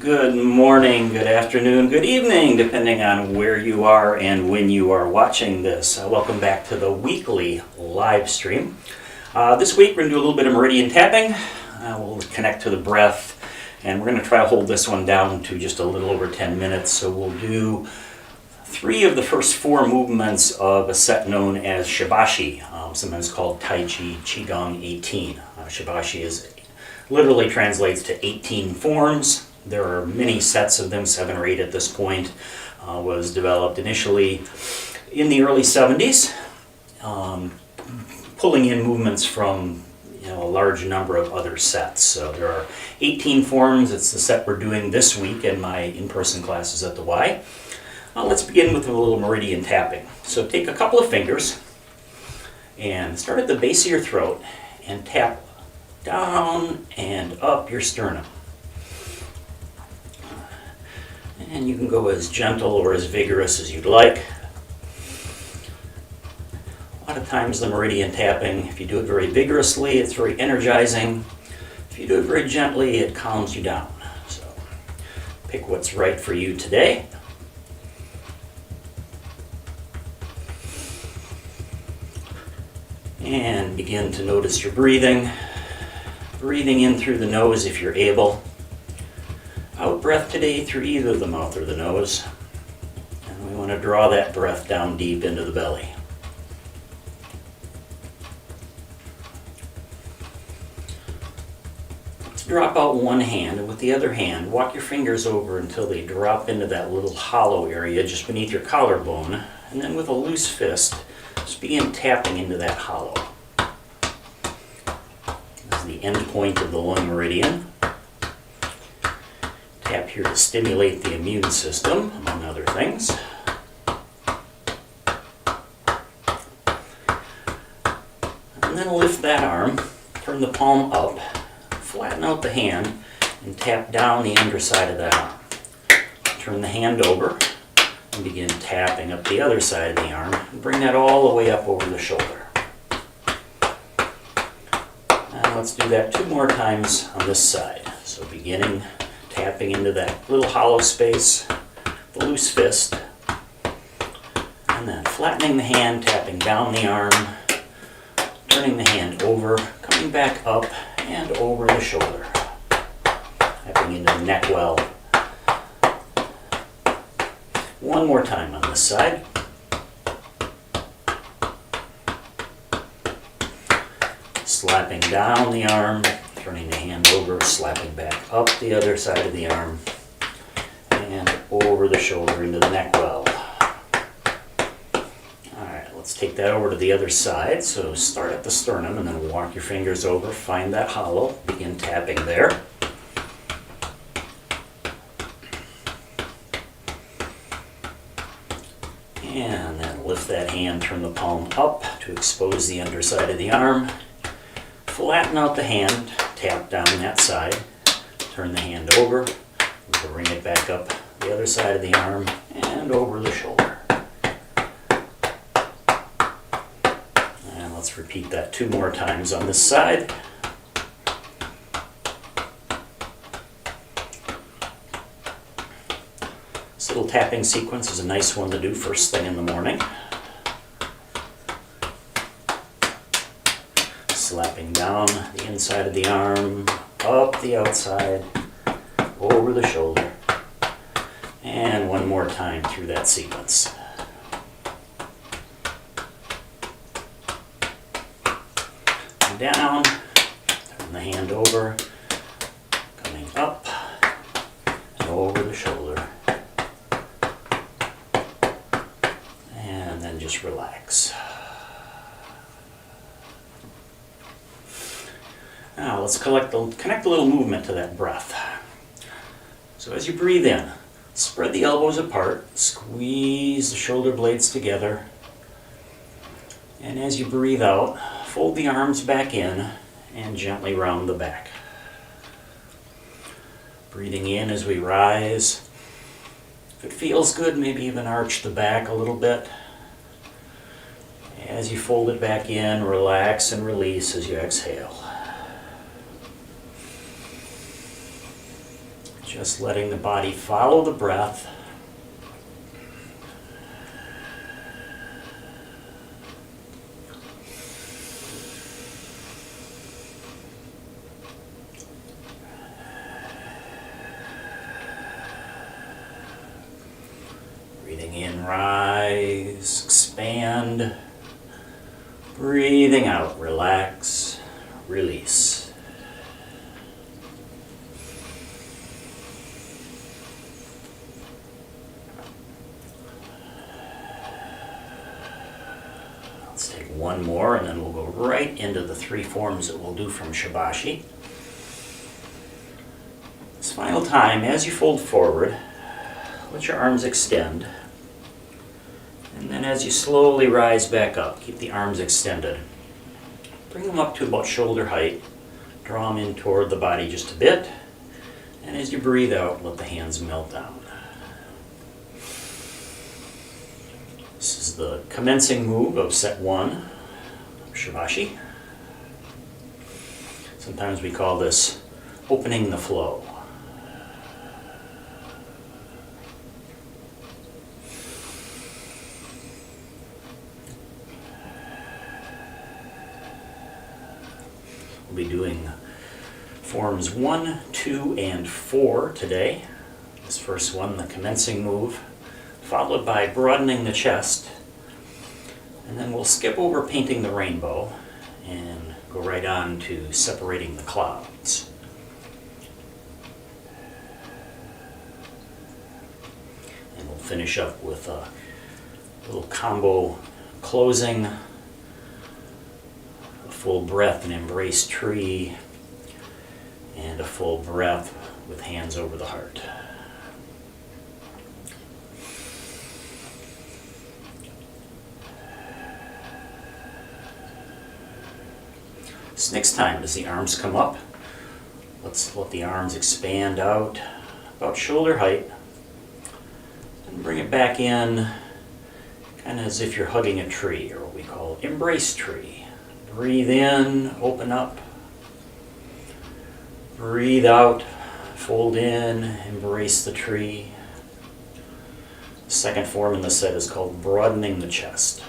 Good morning, good afternoon, good evening, depending on where you are and when you are watching this. Welcome back to the weekly live stream. This week we're going to do a little bit of meridian tapping. We'll connect to the breath, and we're going to try to hold this one down to just a little over 10 minutes. So we'll do 3 of the first 4 movements of a set known as Shibashi, sometimes called Tai Chi Qigong 18. Shibashi literally translates to 18 forms. There are many sets of them, 7 or 8 at this point. Was developed initially in the early 70s, pulling in movements from a large number of other sets. So there are 18 forms. It's the set we're doing this week in my in-person classes at the Y. Let's begin with a little meridian tapping. So take a couple of fingers and start at the base of your throat and tap down and up your sternum. And you can go as gentle or as vigorous as you'd like. A lot of times the meridian tapping, if you do it very vigorously, it's very energizing. If you do it very gently, it calms you down. So pick what's right for you today. And begin to notice your breathing. Breathing in through the nose if you're able. Out breath today through either the mouth or the nose. And we want to draw that breath down deep into the belly. Let's drop out one hand, and with the other hand, walk your fingers over until they drop into that little hollow area just beneath your collarbone. And then with a loose fist, just begin tapping into that hollow. This is the end point of the lung meridian. Tap here to stimulate the immune system, among other things. And then lift that arm, turn the palm up, flatten out the hand, and tap down the underside of that arm. Turn the hand over and begin tapping up the other side of the arm, and bring that all the way up over the shoulder. And let's do that 2 more times on this side. So beginning tapping into that little hollow space, the loose fist, and then flattening the hand, tapping down the arm, turning the hand over, coming back up and over the shoulder, tapping into the neck well. One more time on this side. Slapping down the arm, turning the hand over, slapping back up the other side of the arm, and over the shoulder into the neck well. Alright, let's take that over to the other side. So start at the sternum and then walk your fingers over, find that hollow, begin tapping there. And then lift that hand, turn the palm up to expose the underside of the arm. Flatten out the hand, tap down that side, turn the hand over, bring it back up the other side of the arm and over the shoulder. And let's repeat that 2 more times on this side. This little tapping sequence is a nice one to do first thing in the morning. Slapping down the inside of the arm, up the outside, over the shoulder, and 1 more time through that sequence. Down, turn the hand over, coming up, and over the shoulder, and then just relax. Now let's connect a little movement to that breath. So as you breathe in, spread the elbows apart, squeeze the shoulder blades together, and as you breathe out, fold the arms back in and gently round the back. Breathing in as we rise. If it feels good, maybe even arch the back a little bit. As you fold it back in, relax and release as you exhale. Just letting the body follow the breath. Breathing in, rise, expand. Breathing out, relax, release. Let's take one more and then we'll go right into the 3 forms that we'll do from Shibashi. This final time, as you fold forward, let your arms extend. And then as you slowly rise back up, keep the arms extended. Bring them up to about shoulder height. Draw them in toward the body just a bit. And as you breathe out, let the hands melt down. This is the commencing move of set 1 of Shibashi. Sometimes we call this opening the flow. We'll be doing forms 1, 2, and 4 today. This first one, the commencing move, followed by broadening the chest. And then we'll skip over painting the rainbow and go right on to separating the clouds. And we'll finish up with a little combo closing. Full breath and embrace tree, and a full breath with hands over the heart. This next time, as the arms come up, let's let the arms expand out about shoulder height, and bring it back in, kind of as if you're hugging a tree, or what we call embrace tree. Breathe in, open up. Breathe out, fold in, embrace the tree. The second form in the set is called broadening the chest.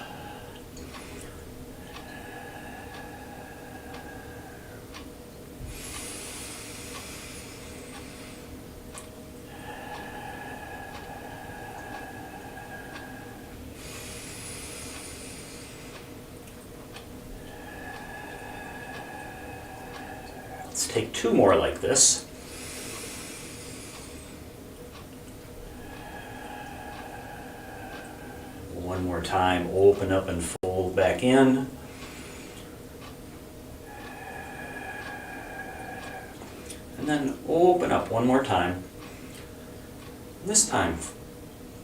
Let's take 2 more like this. One more time, open up and fold back in. And then open up one more time. This time,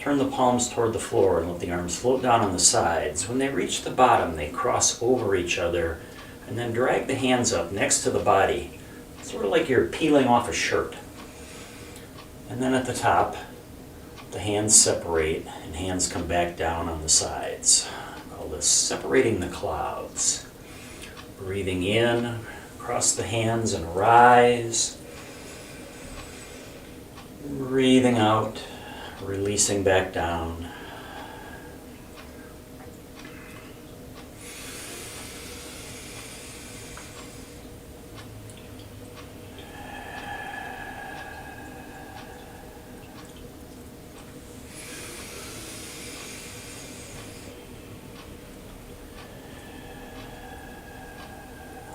turn the palms toward the floor and let the arms float down on the sides. When they reach the bottom, they cross over each other and then drag the hands up next to the body. Sort of like you're peeling off a shirt. And then at the top, the hands separate and hands come back down on the sides. I call this separating the clouds. Breathing in, cross the hands and rise. Breathing out, releasing back down.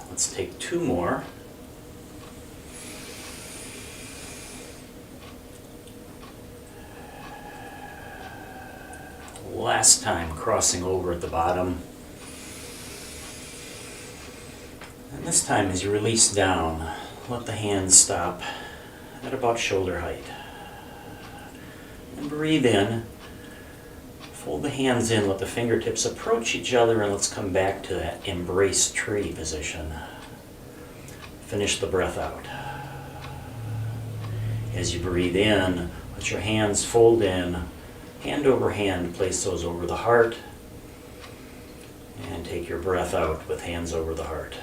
Let's take 2 more. Last time, crossing over at the bottom. And this time, as you release down, let the hands stop at about shoulder height. And breathe in. Fold the hands in, let the fingertips approach each other, and let's come back to that embrace tree position. Finish the breath out. As you breathe in, let your hands fold in, hand over hand, place those over the heart, and take your breath out with hands over the heart.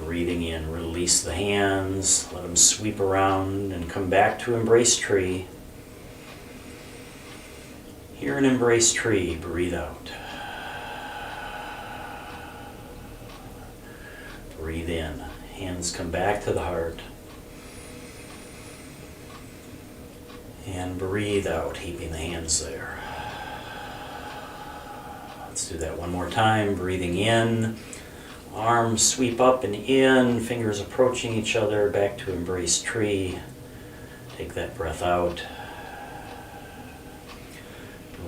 Breathing in, release the hands, let them sweep around and come back to embrace tree. Here in embrace tree, breathe out. Breathe in, hands come back to the heart. And breathe out, keeping the hands there. Let's do that one more time, breathing in. Arms sweep up and in, fingers approaching each other, back to embrace tree. Take that breath out.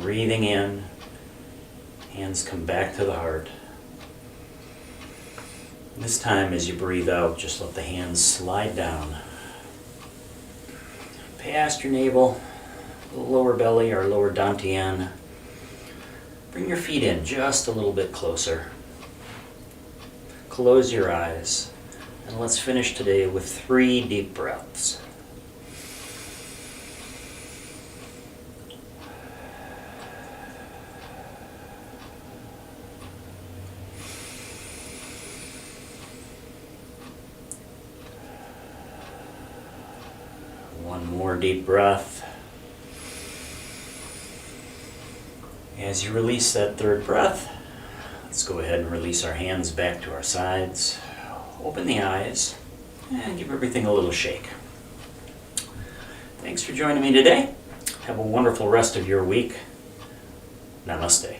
Breathing in, hands come back to the heart. This time as you breathe out, just let the hands slide down. Past your navel, lower belly or lower dantian. Bring your feet in just a little bit closer. Close your eyes, and let's finish today with 3 deep breaths. One more deep breath. As you release that 3rd breath, let's go ahead and release our hands back to our sides. Open the eyes and give everything a little shake. Thanks for joining me today. Have a wonderful rest of your week. Namaste.